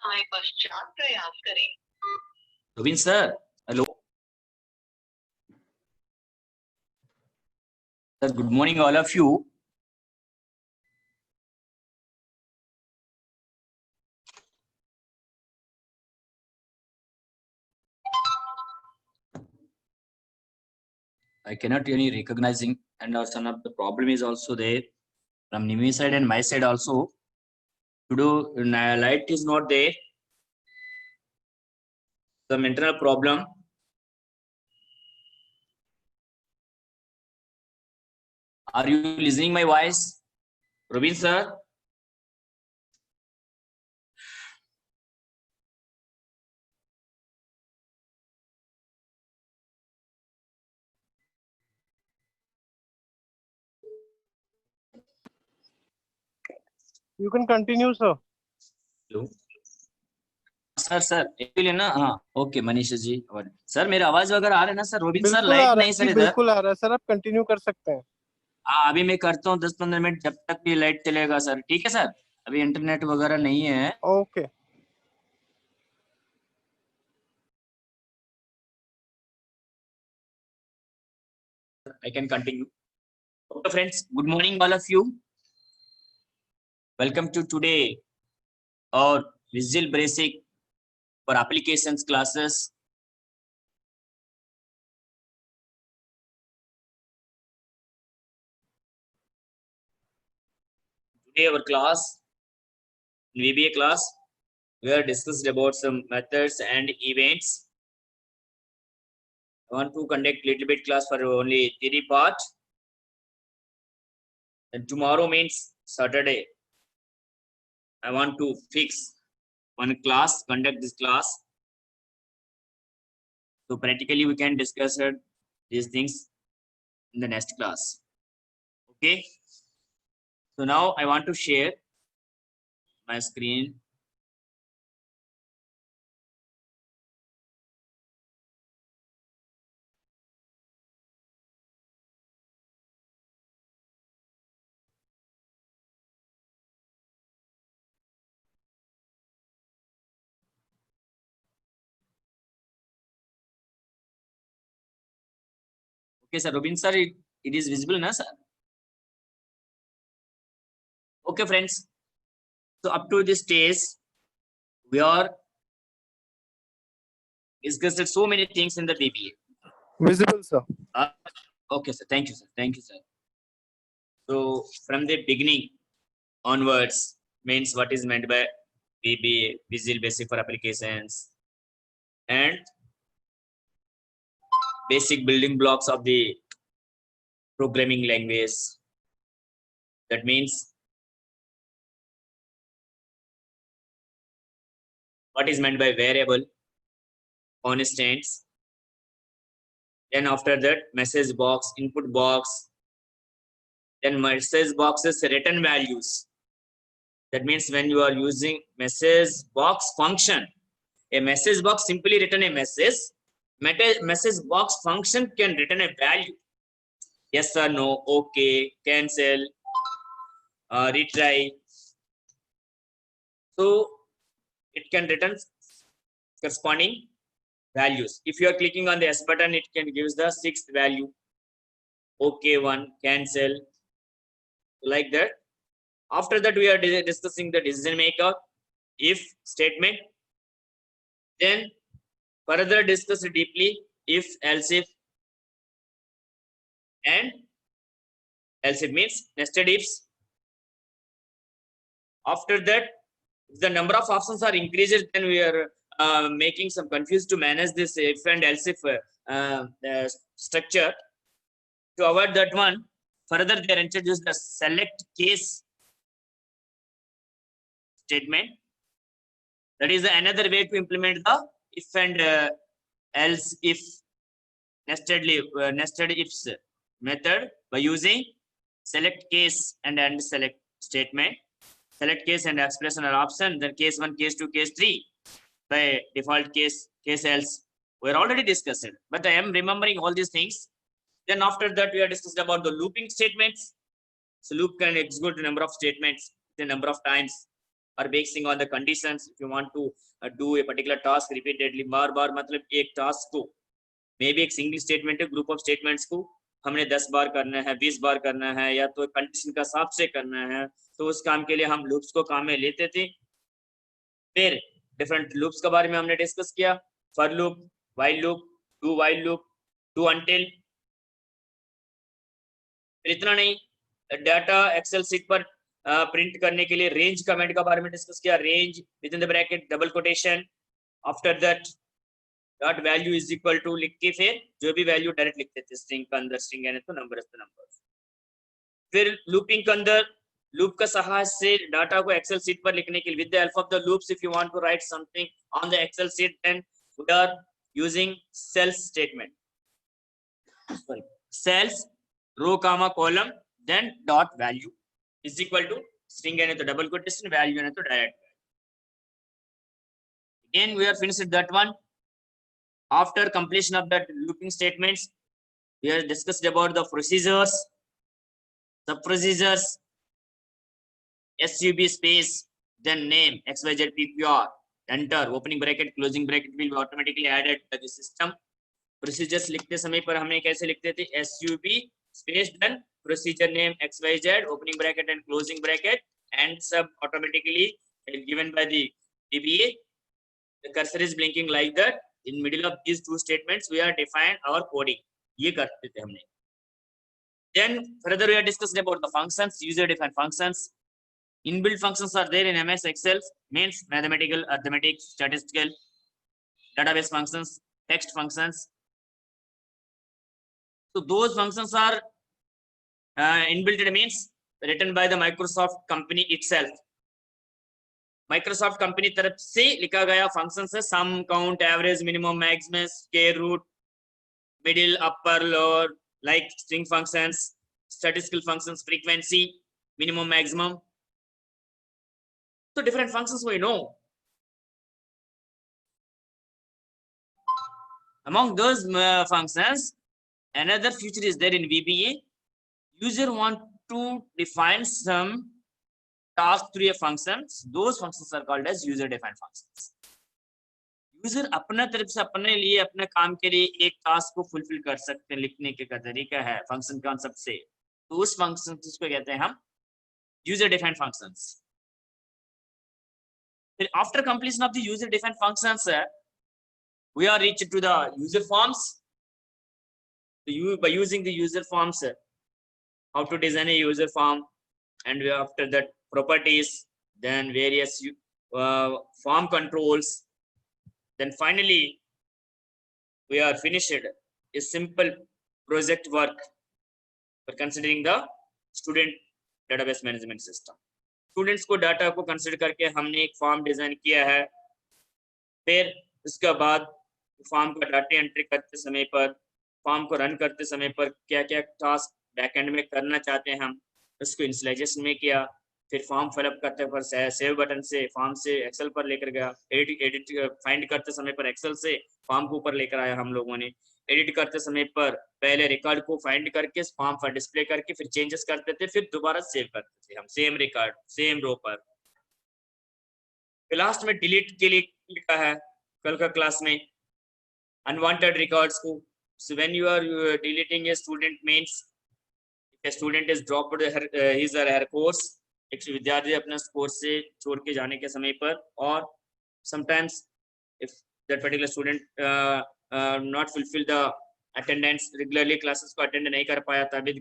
समय पश्चात प्रयास करें। Robin sir, hello. Sir, good morning all of you. I cannot really recognizing, and some of the problem is also there from Nimi side and my side also. Today light is not there. Some internal problem. Are you listening my voice, Robin sir? You can continue, sir. Hello. Sir actually ना हाँ okay Manisha ji और sir मेरा आवाज वगैरह आ रहा है ना sir robin sir light नहीं सर इधर बिल्कुल आ रहा है सर आप कंटिन्यू कर सकते हैं। हाँ अभी मैं करता हूँ 10-15 मिनट जब तक भी लाइट चलेगा सर ठीक है सर अभी इंटरनेट वगैरह नहीं है okay I can continue. Okay friends, good morning all of you. Welcome to today our Visual Basic for Applications classes. Today our class, in VBA class, we are discussed about some methods and events. I want to conduct little bit class for only theory part. And tomorrow means Saturday. I want to fix one class, conduct this class. So practically we can discuss these things in the next class. Okay. So now I want to share my screen. Okay, sir. Robin sir, it is visible, na sir? Okay, friends. So up to this stage, we are discussed so many things in the VBA. Visible, sir. Okay, sir. Thank you, sir. Thank you, sir. So from the beginning onwards means what is meant by VBA, Visual Basic for Applications, and basic building blocks of the programming language. That means what is meant by variable, constants. Then after that, message box, input box. Then message boxes return values. That means when you are using message box function, a message box simply return a message. Message box function can return a value. Yes or no, okay, cancel, retry. So it can return corresponding values. If you are clicking on the S button, it can give the 6th value. Okay, one, cancel, like that. After that, we are discussing the decision maker, if statement. Then further discuss deeply if, else if, and else if means nested ifs. After that, if the number of options are increased, then we are making some confused to manage this if and else if structure. To avoid that one, further they are introduced the select case statement. That is another way to implement the if and else if nested ifs method by using select case and select statement. Select case and expression or option, then case 1, case 2, case 3. By default case else. We are already discussed, but I am remembering all these things. Then after that, we are discussed about the looping statements. So loop can execute the number of statements, the number of times. or basing on the conditions. If you want to do a particular task repeatedly, बार मतलब एक task को may be एक single statement है, group of statements को हमने 10 बार करना है, 20 बार करना है, या तो कंडीशन का हिसाब से करना है, तो उस काम के लिए हम लूप्स को काम में लेते थे। फिर डिफरेंट लूप्स के बारे में हमने डिस्कस किया, for loop, while loop, do while loop, do until. इतना नहीं, डाटा एक्सेल शीट पर प्रिंट करने के लिए रेंज कमेंट के बारे में डिस्कस किया, range within the bracket double quotation, after that dot value is equal to लिख के फिर जो भी वैल्यू डायरेक्ट लिखते थे स्ट्रिंग का अंदर, स्ट्रिंग है तो नंबर तो नंबर। फिर लूपिंग के अंदर लूप का सहायता से डाटा को एक्सेल शीट पर लिखने के लिए, with the help of the loops if you want to write something on the Excel sheet then we are using cells statement, cells row comma column then dot value is equal to string है तो double quotation, value है तो direct. again we are finished that one. After completion of that looping statements, we have discussed about the procedures, sub procedures, sub space, then name xyz ppr, enter, opening bracket closing bracket will be automatically added to the system. Procedures लिखते समय पर हमने कैसे लिखते थे, sub space then procedure name xyz, opening bracket and closing bracket, and sub automatically given by the DBA. The cursor is blinking like that. In middle of these two statements, we are define our coding. ये करते थे हमने. Then further we are discussed about the functions, user-defined functions. Inbuilt functions are there in MS Excel, means mathematical, arithmetic, statistical, database functions, text functions. So those functions are inbuilt, means written by the Microsoft company itself. Microsoft company तरफ से लिखा गया function है, sum, count, average, minimum, maximum, square root, middle, upper, lower, like string functions, statistical functions, frequency, minimum, maximum. So different functions we know. Among those functions, another feature is there in VBA. User want to define some task through a functions. Those functions are called as user defined functions. User अपना तरफ से अपने लिए अपने काम के लिए एक टास्क को फुलफिल कर सकते हैं, लिखने के का तरीका है फंक्शन कॉन्सेप्ट से, तो उस फंक्शन को कहते हैं हम यूजर डिफाइंड फंक्शंस. फिर after completion of the user defined functions we are reached to the user forms. By using the user forms, how to design a user form, and after that properties, then various form controls, then finally we are finished a simple project work for considering the student database management system. Students को data को consider करके हमने एक form design किया है. फिर उसके बाद फॉर्म का डाटा एंट्री करते समय पर, फॉर्म को रन करते समय पर क्या क्या टास्क बैकएंड में करना चाहते हैं हम, उसको इनिशियलाइजेशन में किया. फिर फॉर्म फिलअप करते पर सेव बटन से फॉर्म से एक्सेल पर लेकर गया. एडिट फाइंड करते समय पर एक्सेल से फॉर्म को ऊपर लेकर आया हम लोगों ने. एडिट करते समय पर पहले रिकॉर्ड को फाइंड करके फॉर्म पर डिस्प्ले करके फिर चेंजेस करते थे, फिर दोबारा सेव करते थे हम सेम रिकॉर्ड सेम रो पर. लास्ट में डिलीट के लिए लिखा है कल का क्लास में अनवांटेड रिकॉर्ड्स को. So when you are deleting a student means if a student is dropped his or her course, एक विद्यार्थी अपना कोर्स से छोड़ के जाने के समय पर, और sometimes if that particular student not fulfill the attendance regularly, classes को attend नहीं कर पाया तभी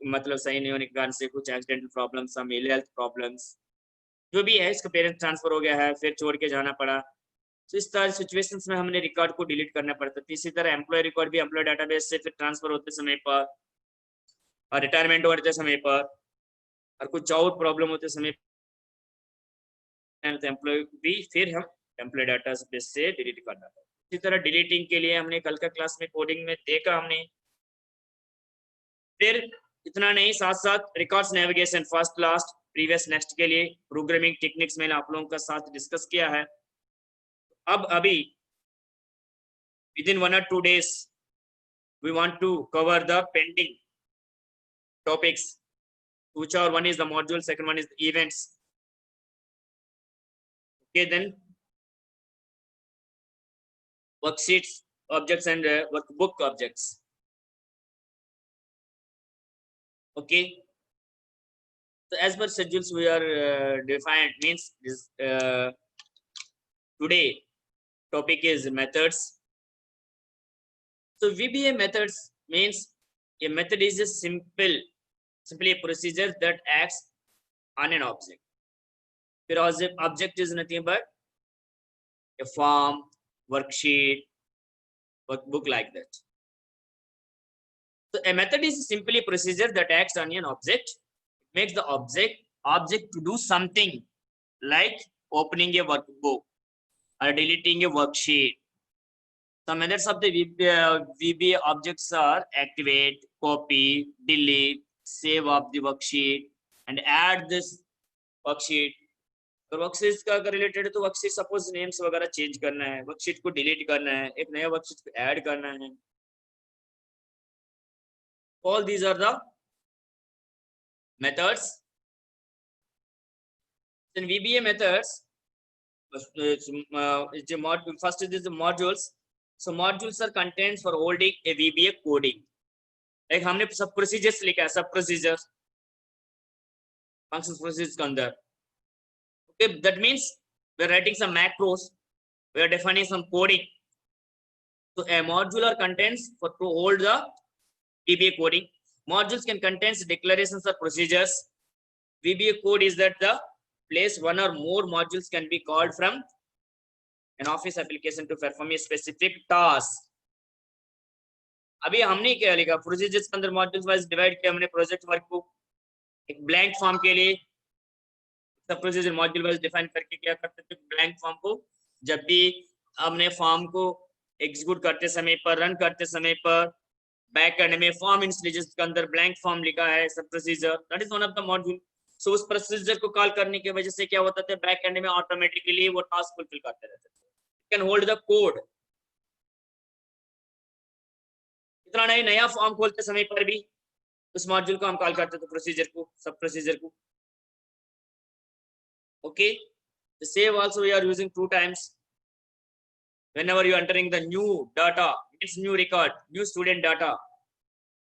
मतलब सही नहीं होने के कारण से कुछ accidental problems, some ill health problems, जो भी है, इसका पेरेंट ट्रांसफर हो गया है फिर छोड़ के जाना पड़ा. तो इस तरह सिचुएशंस में हमने रिकॉर्ड को डिलीट करना पड़ता है. इसी तरह एम्प्लॉय रिकॉर्ड भी एम्प्लॉय डाटाबेस से फिर ट्रांसफर होते समय पर, और रिटायरमेंट होते समय पर, और कुछ और प्रॉब्लम होते समय एम्प्लॉय भी फिर हम एम्प्लॉय डाटाबेस से डिलीट करना है. इसी तरह डिलीटिंग के लिए हमने कल का क्लास में कोडिंग में देखा हमने. फिर इतना नहीं, साथ साथ records navigation first last previous next के लिए प्रोग्रामिंग टेक्निक्स में आप लोगों का साथ डिस्कस किया है. अब अभी within 1 or 2 days we want to cover the pending topics, which are one is the module, second one is the events. Okay, then worksheets objects and workbook objects. Okay. So as per schedules we are defined means this today topic is methods. So VBA methods means a method is a simply a procedure that acts on an object. Because object is nothing but a form, worksheet, workbook like that. So a method is simply a procedure that acts on an object, makes the object to do something like opening a workbook or deleting a worksheet. The methods of the VBA objects are activate, copy, delete, save of the worksheet, and add this worksheet. तो worksheet का अगर related है तो worksheet suppose names वगैरह change करना है, worksheet को delete करना है, एक नया वर्कशीट को ऐड करना है. All these are the methods. In VBA methods, first is the modules. So modules are contents for holding a VBA coding. Like हमने सब procedures लिखा है, सब procedures, functions procedures के अंदर. Okay, that means we are writing some macros, we are defining some coding. So a module are contents for to hold the VBA coding. Modules can contain declarations or procedures. VBA code is that the place one or more modules can be called from an office application to perform a specific task. अभी हमने क्या लिखा procedures के अंदर modules wise divide किया हमने project work को. एक ब्लैंक फॉर्म के लिए सब प्रोसीजर मॉड्यूल वाइज डिफाइन करके क्या करते थे, ब्लैंक फॉर्म को जब भी हमने फॉर्म को एग्जीक्यूट करते समय पर, रन करते समय पर, बैक एंड में फॉर्म इंस्टेंसेस के अंदर ब्लैंक फॉर्म लिखा है सब procedure, that is one of the module. So उस प्रोसीजर को कॉल करने की वजह से क्या होता था, बैक एंड में ऑटोमेटिकली वो टास्क फुलफिल करते रहते थे. Can hold the code. इतना नहीं, नया फॉर्म खोलते समय पर भी उस मॉड्यूल को हम कॉल करते थे प्रोसीजर को, सब प्रोसीजर को. Okay, the save also we are using 2 times. Whenever you are entering the new data, it's new record, new student data,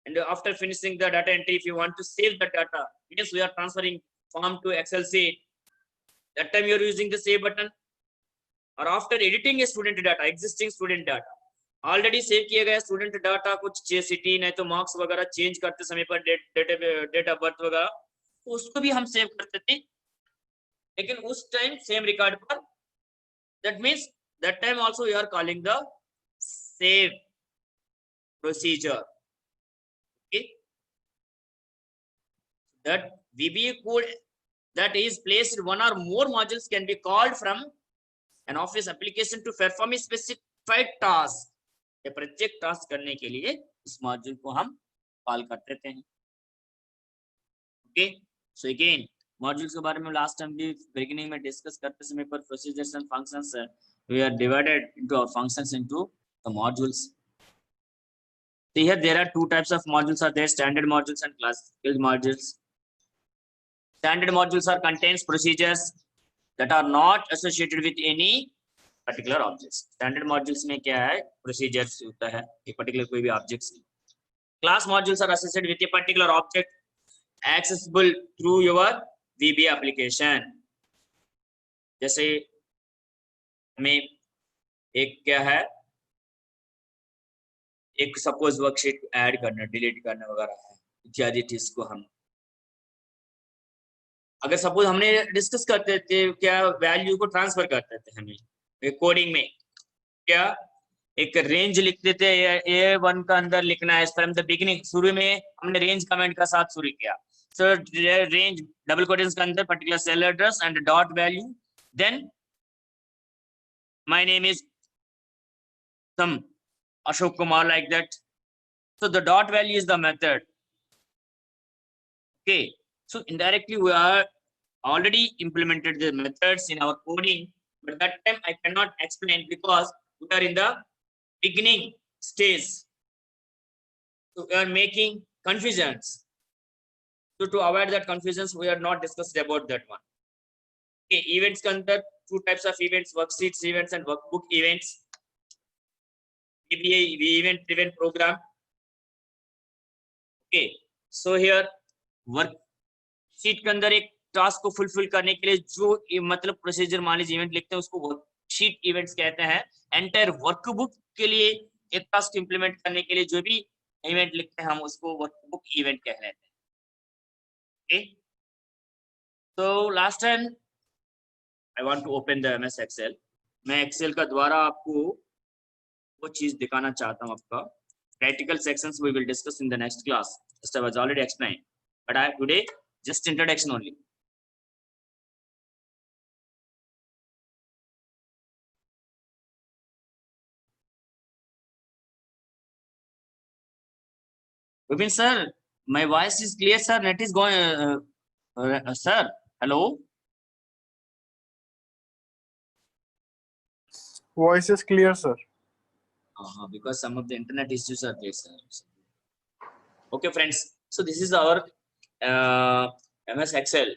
and after finishing the data entry, if you want to save the data, means we are transferring form to Excel sheet, that time you are using the save button. or after editing a student data, existing student data, already save किए गए student data, कुछ city नहीं तो marks वगैरह change करते समय पर date of birth वगैरह, तो उसको भी हम सेव करते थे, लेकिन उस टाइम सेम रिकॉर्ड पर. That means that time also we are calling the save procedure. Okay, that VBA code that is placed one or more modules can be called from an office application to perform a specified task. ये प्रत्येक task करने के लिए इस module को हम call करते थे. ओके, सो अगेन मॉड्यूल्स के बारे में लास्ट टाइम भी बिगिनिंग में डिस्कस करते समय पर procedures and functions we are divided into our functions into the modules. So here there are 2 types of modules are there, standard modules and classical modules. Standard modules are contains procedures that are not associated with any particular objects. Standard modules में क्या है, procedures होता है, एक particular कोई भी objects. Class modules are associated with a particular object accessible through your VBA application. जैसे हमें एक क्या है, एक सपोज वर्कशीट ऐड करना, डिलीट करना वगैरह है इत्यादि चीज को हम अगर सपोज हमने डिस्कस करते थे, क्या वैल्यू को ट्रांसफर करते थे हमें कोडिंग में, क्या एक रेंज लिखते थे, A1 का अंदर लिखना है फ्रॉम द बिगिनिंग, शुरू में हमने रेंज कमेंट का साथ शुरू किया. सो रेंज डबल कोटेशंस के अंदर particular cell address and dot value, then my name is some Ashok Kumar, like that. So the dot value is the method. Okay, so indirectly we are already implemented the methods in our coding, but that time I cannot explain because we are in the beginning stage, so we are making confusions. So to avoid that confusions, we are not discussed about that one. Okay, events के अंदर two types of events: worksheets events and workbook events. VBA event driven program. Okay, so here worksheet के अंदर एक task को fulfil करने के लिए जो मतलब प्रोसीजर मान लीजिए इवेंट लिखते हैं उसको वर्कशीट इवेंट्स कहते हैं। एंटायर वर्कबुक के लिए एक टास्क इंप्लीमेंट करने के लिए जो भी इवेंट लिखते हैं हम उसको वर्कबुक इवेंट कह रहे हैं। ओके, तो last time I want to open the MS Excel. मैं एक्सेल का द्वारा आपको वो चीज दिखाना चाहता हूँ। आपका practical sections we will discuss in the next class. Just I was already explained, but I today just introduction only. Vipin sir, my voice is clear, sir. Net is going, sir. Hello. Voice is clear, sir. Because some of the internet issues are there, sir. Okay, friends. So this is our MS Excel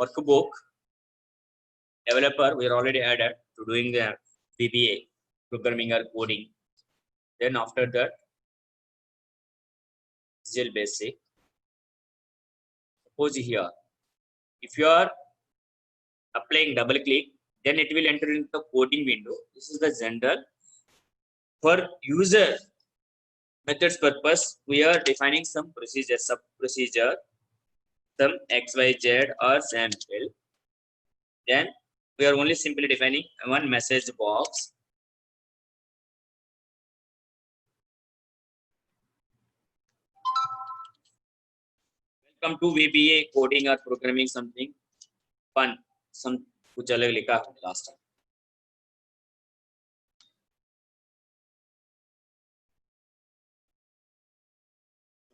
workbook developer. We are already added to doing the VBA programming or coding. Then after that, Visual Basic. Suppose here, if you are applying double click, then it will enter into the coding window. This is the general. For user methods purpose, we are defining some procedure, sub procedure, some XYZ or sample. Then we are only simply defining one message box. Welcome to VBA coding or programming something fun. Some कुछ अलग लिखा है last time.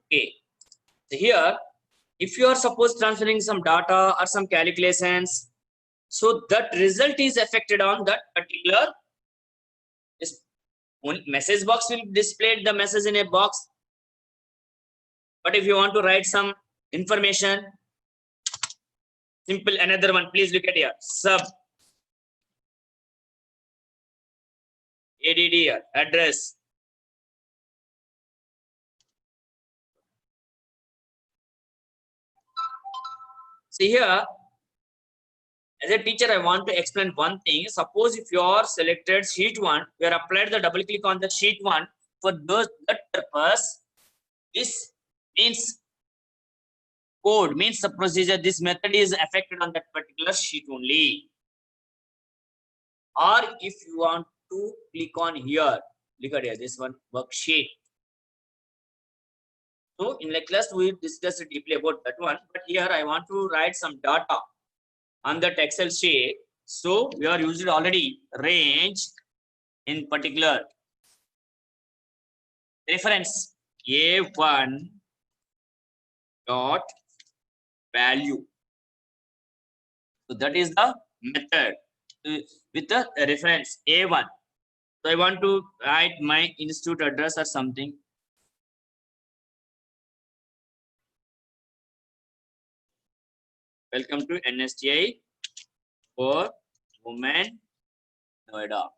Okay, so here if you are suppose transferring some data or some calculations, so that result is affected on that particular message box will display the message in a box. But if you want to write some information, simple another one, please look at here, sub add here, address. See here, as a teacher, I want to explain one thing. Suppose if you are selected sheet 1, you are applied the double click on the sheet 1 for that purpose. This means code, means the procedure. This method is affected on that particular sheet only. Or if you want to click on here, look at here, this one worksheet. So in the class we discussed deeply about that one, but here I want to write some data on that Excel sheet. So we are using already range in particular reference A1 dot value. So that is the method with the reference A1. So I want to write my institute address or something. Welcome to NSTI for Women Noida.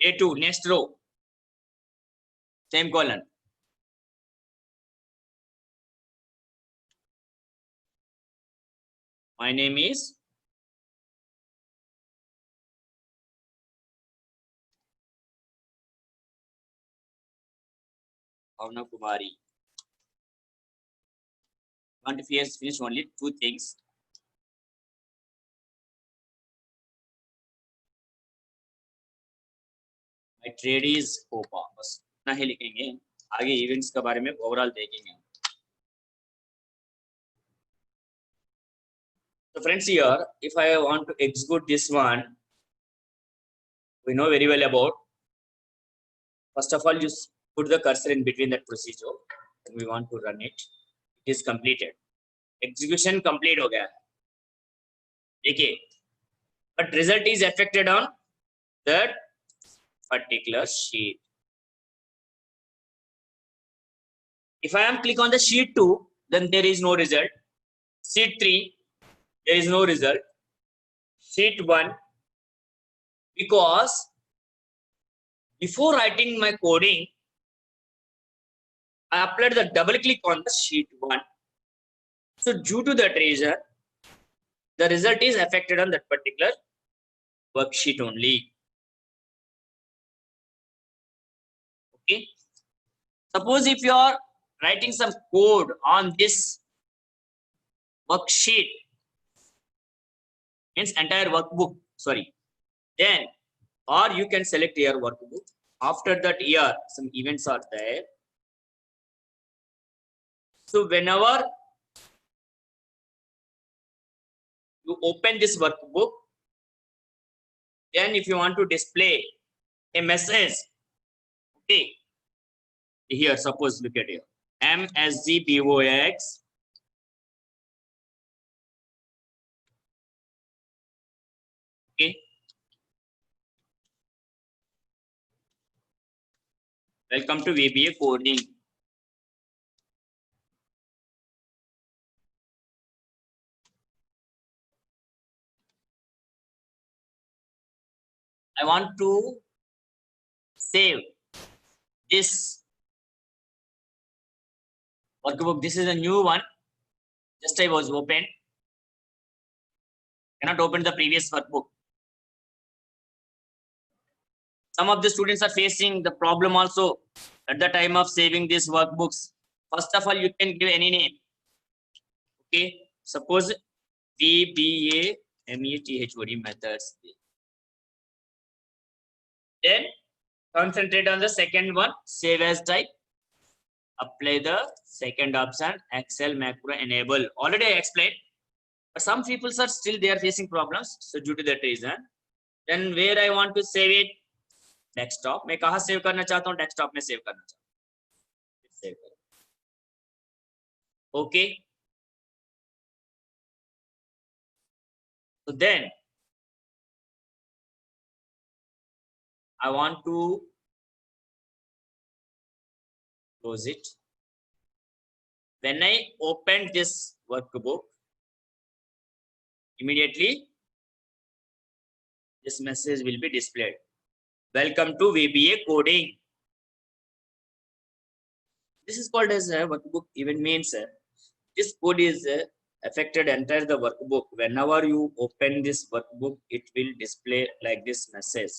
A2, next row, same column. My name is Bhavna Kumari. Want to finish only 2 things. My trade is OPA. बस इतना ही लिखेंगे, आगे events के बारे में overall देखेंगे. So friends, here if I want to execute this one, we know very well about. First of all, just put the cursor in between that procedure and we want to run it. It is completed. Execution complete हो गया. देखिए, but result is affected on that particular sheet. If I am click on the sheet 2, then there is no result. Sheet 3, there is no result. Sheet 1, because before writing my coding, I applied the double click on the sheet 1. So due to that reason, the result is affected on that particular worksheet only. Okay. Suppose if you are writing some code on this worksheet, means entire workbook, sorry, then, or you can select your workbook. After that year, some events are there. So whenever you open this workbook, then if you want to display a message, okay, here suppose look at here, MSGBOX, okay, welcome to VBA coding. I want to save this workbook. This is a new one. Just I was open. Cannot open the previous workbook. Some of the students are facing the problem also at the time of saving these workbooks. First of all, you can give any name. Okay, suppose VBA METHOD methods. Then concentrate on the second one, save as type. Apply the second option, Excel macro enable. Already I explained, but some people are still they are facing problems. So due to that reason, then where I want to save it, desktop. मैं कहाँ save करना चाहता हूँ, desktop में save करना चाहता हूँ. Save करो. Okay. So then I want to close it. When I open this workbook, immediately this message will be displayed. Welcome to VBA coding. This is called as a workbook. Even means this code is affected entire the workbook. Whenever you open this workbook, it will display like this message.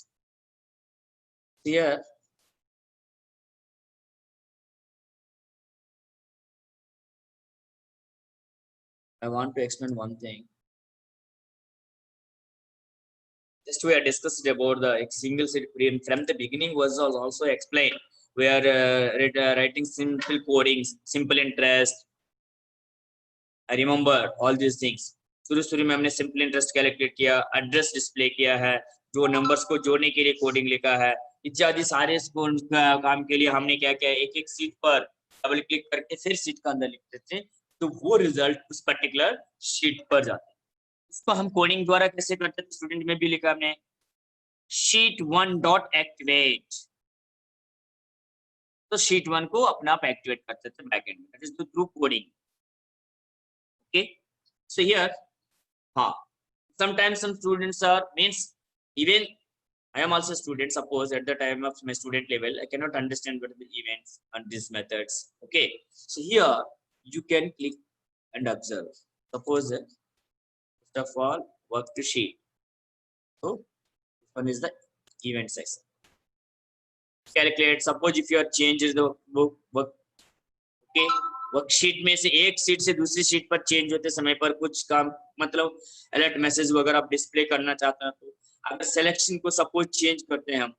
Here, I want to explain one thing. Just we are discussed about the single seed frame. From the beginning was also explained. We are writing simple coding, simple interest. I remember all these things. शुरू में हमने simple interest calculate किया, address display किया है, जो numbers को जोड़ने के लिए कोडिंग लिखा है, इत्यादि सारे काम के लिए हमने क्या किया, एक एक सीट पर डबल क्लिक करके फिर सीट का अंदर लिखते थे, तो वो रिजल्ट उस पर्टिकुलर शीट पर जाता है. इसको हम कोडिंग द्वारा कैसे करते थे, स्टूडेंट में भी लिखा हमने शीट 1 डॉट एक्टिवेट. तो शीट 1 को अपना आप एक्टिवेट करते थे बैकएंड में, that is the through coding. Okay, so here, sometimes some students are means even I am also a student. Suppose at the time of my student level, I cannot understand what are the events and these methods. Okay, so here you can click and observe. Suppose first of all, work to sheet. So this one is the event section. Calculate. Suppose if you are changes the work. Okay. Worksheet में से एक seat से दूसरी sheet पर change होते समय पर कुछ काम मतलब अलर्ट मैसेज वगैरह आप डिस्प्ले करना चाहते हैं, तो अगर सिलेक्शन को सपोज चेंज करते हैं हम,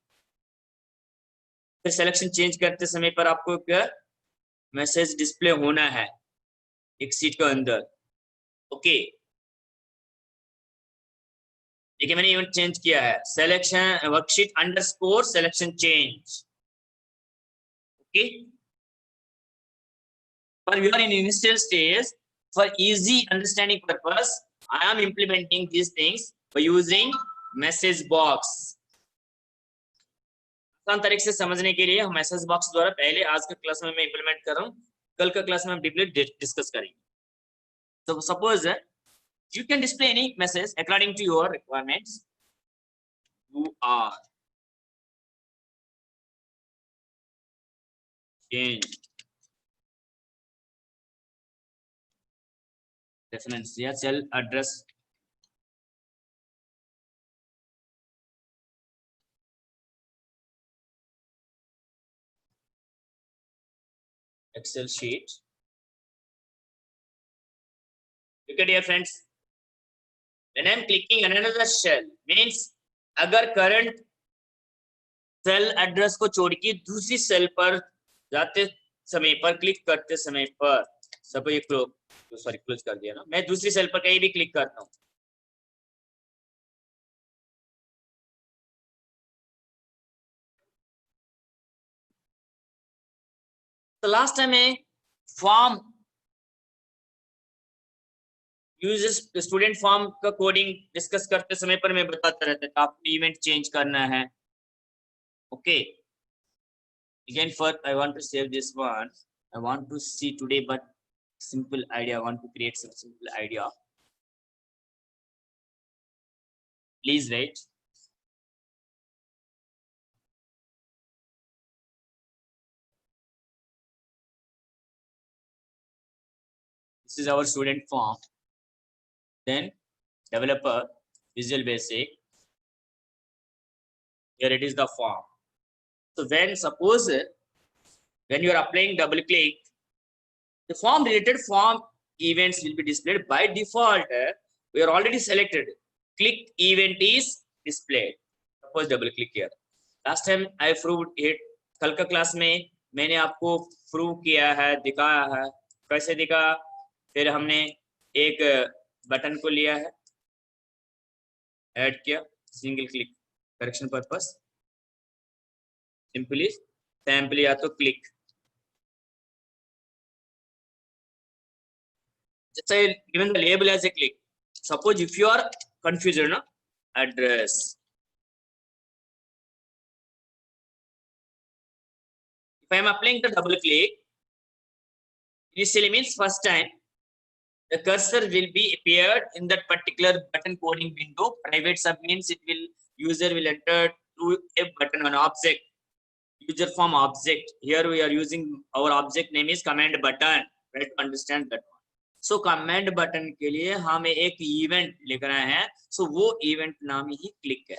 फिर सिलेक्शन चेंज करते समय पर आपको क्या मैसेज डिस्प्ले होना है एक सीट के अंदर. ओके, देखिए मैंने इवेंट चेंज किया है, selection worksheet underscore selection change. Okay, but we are in initial stage. For easy understanding purpose, I am implementing these things by using message box. आसान तरीके से समझने के लिए हम मैसेज बॉक्स द्वारा पहले आज के क्लास में मैं इंप्लीमेंट कर रहा हूँ. कल का क्लास में हम डीपली डिस्कस करेंगे. So suppose you can display any message according to your requirements. You are change reference या cell address Excel sheet. Look at here friends. When I am clicking another cell means अगर current cell address को छोड़ के दूसरी cell पर जाते समय पर क्लिक करते समय पर सब ये क्लोज कर दिया ना, मैं दूसरी सेल पर कहीं भी क्लिक करता हूँ तो लास्ट टाइम में फॉर्म यूजर्स स्टूडेंट फॉर्म का कोडिंग डिस्कस करते समय पर मैं बताता रहता था आपको इवेंट चेंज करना है. Okay again first I want to save this one. I want to see today but simple idea. I want to create some simple idea. Please wait. This is our student form. Then developer Visual Basic. Here it is the form. So when suppose when you are applying double click, the form related form events will be displayed by default. We are already selected. Click event is displayed. Suppose double click here. Last time I proved it. कल का class में मैंने आपको prove किया है, दिखाया है. कैसे दिखा? फिर हमने एक बटन को लिया है, ऐड किया, single click correction purpose, simply sample या तो click. Just I given the label as a click. Suppose if you are confused, no address. If I am applying the double click, initially means first time the cursor will be appeared in that particular button coding window. Private sub means it will user will enter to a button on object. User form object. Here we are using our object name is command button. Try to understand that one. So command button के लिए हमें एक event लिखना है. So वो event नाम ही click है.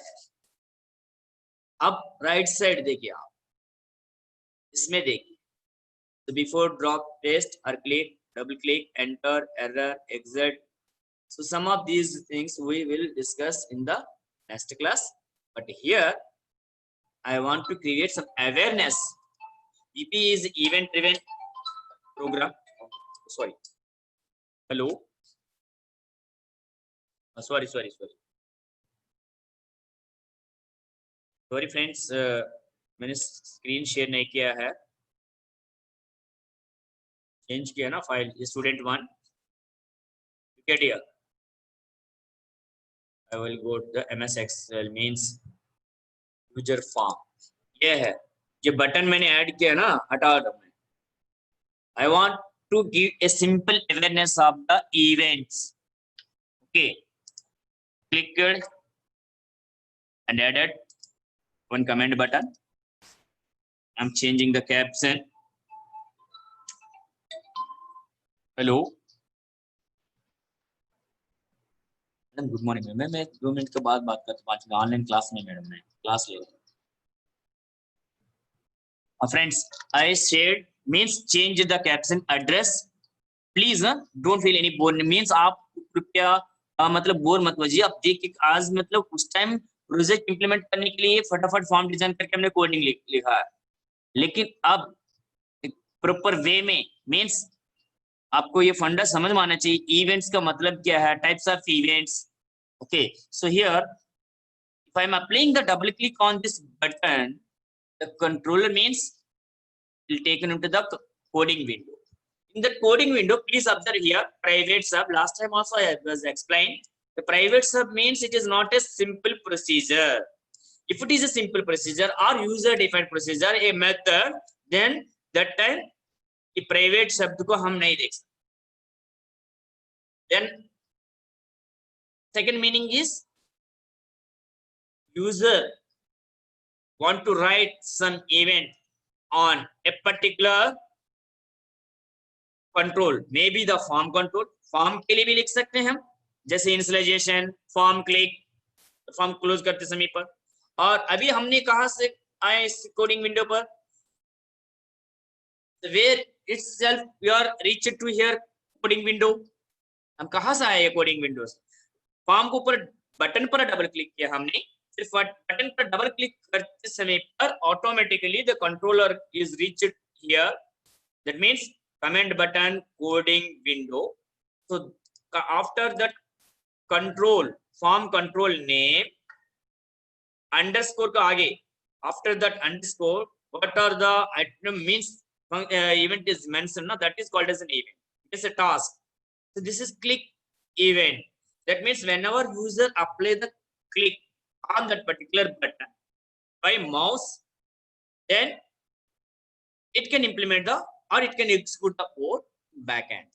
अब right side देखिए आप, इसमें देखिए. So before drop, paste or click, double click, enter, error, exit. So some of these things we will discuss in the next class. But here I want to create some awareness. EP is event driven program. Sorry. Hello. Sorry friends, मैंने screen share नहीं किया है, change किया ना file. Student 1 get here. I will go to the MS Excel means user form. ये है, ये button मैंने ऐड किया ना, हटा दो. मैं I want to give a simple awareness of the events. Okay, clicked and added one command button. I'm changing the caption. Hello. Madam good morning. मैं 2 मिनट के बाद बात करता हूँ. ऑनलाइन क्लास में मैडम मैं क्लास ले रहा हूँ. Friends, I said means change the caption address. Please don't feel any bored. Means आप कृपया मतलब बोर मत होइए. आप देखिए आज मतलब उस टाइम प्रोजेक्ट इंप्लीमेंट करने के लिए फटाफट फॉर्म डिजाइन करके हमने कोडिंग लिखा है, लेकिन अब प्रॉपर वे में मीन्स आपको ये फंडा समझ में आना चाहिए. इवेंट्स का मतलब क्या है, types of events. Okay, so here if I am applying the double click on this button, the controller means will taken into the coding window. In the coding window, please observe here private sub. Last time also I was explained. The private sub means it is not a simple procedure. If it is a simple procedure or user defined procedure, a method, then that time कि private शब्द को हम नहीं देख सकते. Then second meaning is user want to write some event on a particular control, maybe the form control. Form के लिए भी लिख सकते हैं हम, जैसे initialization, form click, form close करते समय पर. और अभी हमने कहां से आए इस कोडिंग विंडो पर, where itself we are reached to here coding window. हम कहां से आए कोडिंग विंडो से? फॉर्म को ऊपर बटन पर डबल क्लिक किया हमने, सिर्फ बटन पर डबल क्लिक करते समय पर automatically the controller is reached here. That means command button coding window. So after that control, form control name underscore का आगे, after that underscore, what are the item means event is mentioned, no, that is called as an event. It's a task. So this is click event. That means whenever user apply the click on that particular button by mouse, then it can implement the or it can execute the code backend.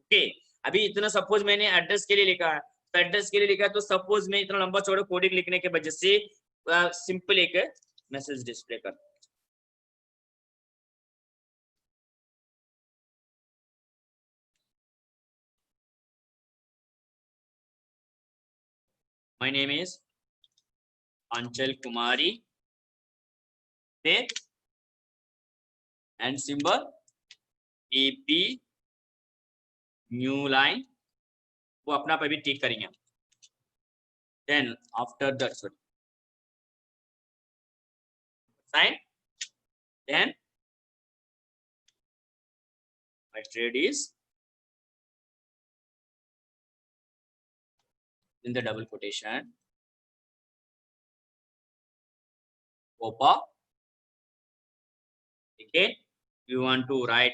Okay. अभी इतना suppose मैंने address के लिए लिखा है, तो address के लिए लिखा है, तो सपोज मैं इतना लंबा चौड़ा कोडिंग लिखने के वजह से सिंपल एक मैसेज डिस्प्ले कर. My name is Anchal Kumari and symbol EP new line, वो अपना पे भी टिक करेंगे. Then after that sorry sign, then my trade is in the double quotation ओपा. Okay, you want to write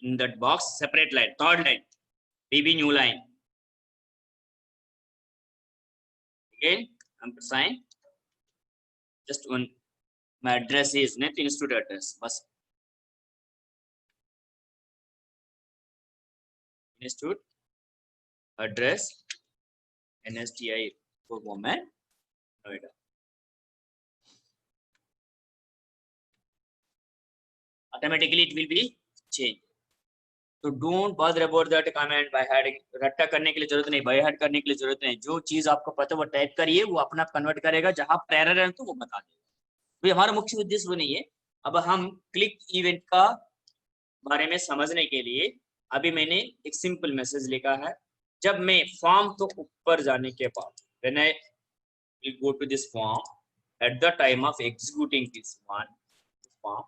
in that box separate line, third line, BB new line. Again sign, just one, my address is net institute address, bas institute address NSTI for women Noida. Automatically it will be changed. तो don't bother about that comment bye head. रट्टा करने के लिए जरूरत नहीं, bye head करने के लिए जरूरत नहीं. जो चीज आपको पता है वो टाइप करिए, वो अपना कन्वर्ट करेगा. जहां पर एरर है तो वो बता देगा. तो हमारा मुख्य उद्देश्य वो नहीं है. अब हम क्लिक इवेंट का बारे में समझने के लिए अभी मैंने एक सिंपल मैसेज लिखा है. जब मैं फॉर्म तो ऊपर जाने के बाद, when I will go to this form at the time of executing this one form,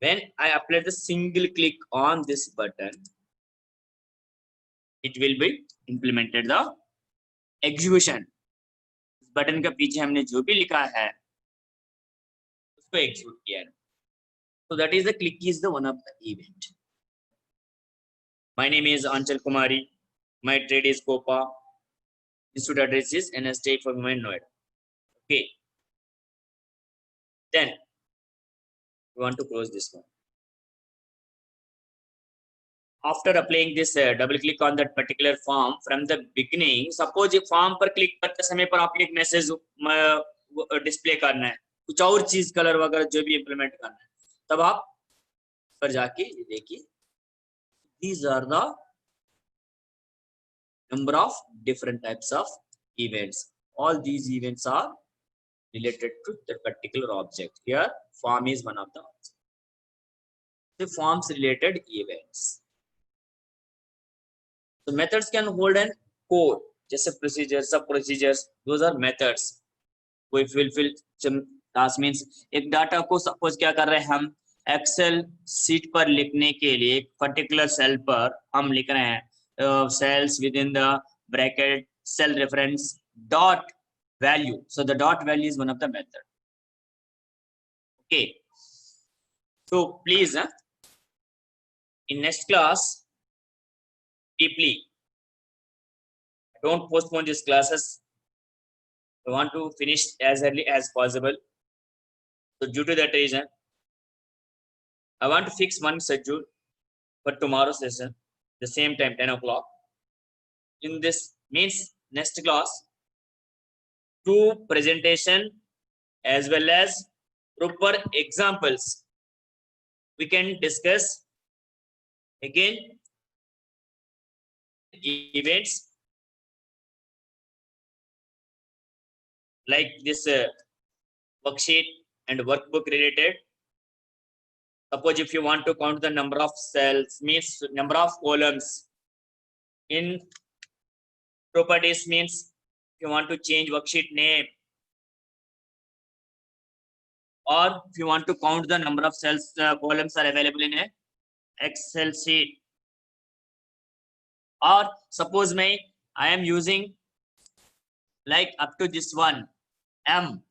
when I apply the single click on this button, it will be implemented the execution. Button के पीछे हमने जो भी लिखा है उसको execute किया है. So that is the click is the one of the event. My name is Anchal Kumari. My trade is Copa. Institute address is NST for Women Noida. Okay. Then we want to close this one. After applying this double click on that particular form from the beginning, suppose ये form पर click करते समय पर आप एक message display करना है, कुछ और चीज कलर वगैरह जो भी इंप्लीमेंट करना है, तब आप पर जाके देखिए, these are the number of different types of events. All these events are related to the particular object. Here form is one of the objects. The forms related events. So methods can hold an code, जैसे procedures, sub procedures, those are methods. कोई fulfill task means एक data को suppose क्या कर रहे हैं हम Excel seat पर लिखने के लिए एक पर्टिकुलर सेल पर हम लिख रहे हैं cells within the bracket cell reference dot value. So the dot value is one of the method. Okay. So please, in next class, deeply, don't postpone these classes. I want to finish as early as possible. So due to that reason, I want to fix one schedule for tomorrow's session, the same time 10 o'clock. In this means next class, 2 presentation as well as proper examples we can discuss. Again, events like this worksheet and workbook related. Suppose if you want to count the number of cells, means number of columns. In properties means if you want to change worksheet name, or if you want to count the number of cells, columns are available in a Excel sheet. Or suppose I am using like up to this one M.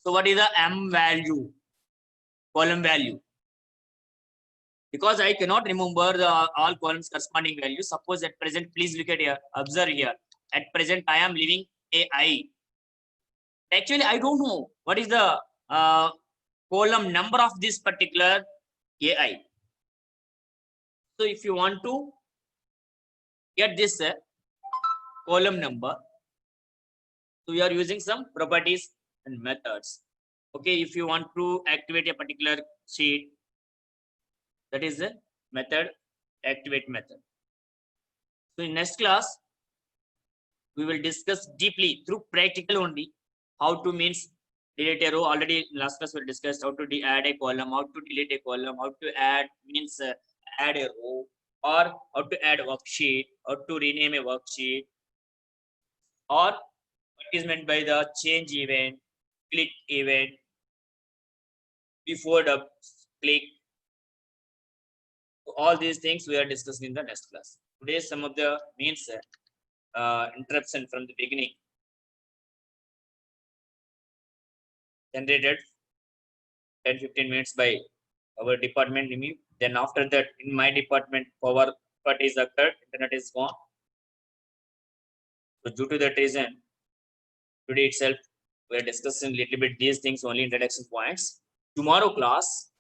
So what is the M value, column value? Because I cannot remember the all columns corresponding values. Suppose at present, please look at here, observe here. At present, I am leaving AI. Actually, I don't know what is the column number of this particular AI. So if you want to get this column number, so we are using some properties and methods. Okay, if you want to activate a particular sheet, that is the method, activate method. So in next class, we will discuss deeply through practical only how to means delete a row. Already last class we discussed how to add a column, how to delete a column, how to add means add a row, or how to add worksheet, how to rename a worksheet, or what is meant by the change event, click event, before the click. All these things we are discussing in the next class. Today, some of the means interruption from the beginning generated 10-15 minutes by our department. Then after that, in my department, power cut is occurred, internet is gone. So due to that reason, today itself we are discussing little bit these things, only introduction points. Tomorrow class,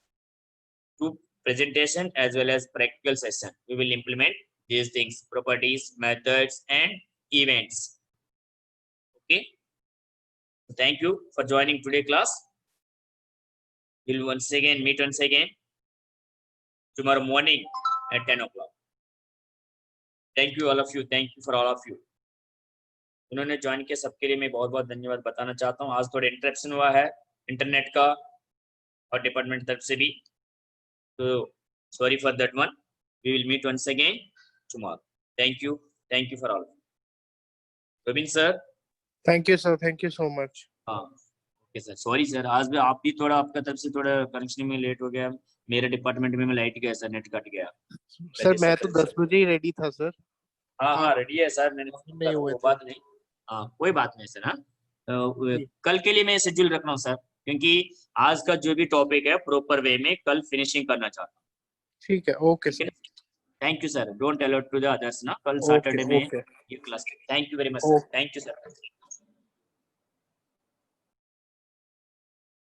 2 presentation as well as practical session. We will implement these things, properties, methods, and events. Okay. Thank you for joining today class. We'll meet once again tomorrow morning at 10 o'clock. Thank you all of you. Thank you for all of you. उन्होंने join किया सबके लिए मैं बहुत बहुत धन्यवाद बताना चाहता हूँ. आज थोड़ा इंटरप्शन हुआ है इंटरनेट का और डिपार्टमेंट तरफ से भी, तो sorry for that one. We will meet once again tomorrow. Thank you for all. Robin sir. Thank you sir, thank you so much. हाँ, ओके सर, सॉरी सर, आज भी आप भी थोड़ा आपका तरफ से थोड़ा कनेक्शन में लेट हो गया. मेरे डिपार्टमेंट में लाइट गया सर, नेट कट गया. सर मैं तो 10 बजे ही रेडी था सर. हाँ रेडी है सर, मैंने वो बात नहीं. हाँ कोई बात नहीं सर. हाँ कल के लिए मैं शेड्यूल रख रहा हूँ सर, क्योंकि आज का जो भी टॉपिक है प्रॉपर वे में कल फिनिशिंग करना चाहता हूँ. ठीक है, okay sir. Thank you sir. Don't allot to the others ना, कल सैटरडे में ये class. Thank you very much sir. Thank you sir.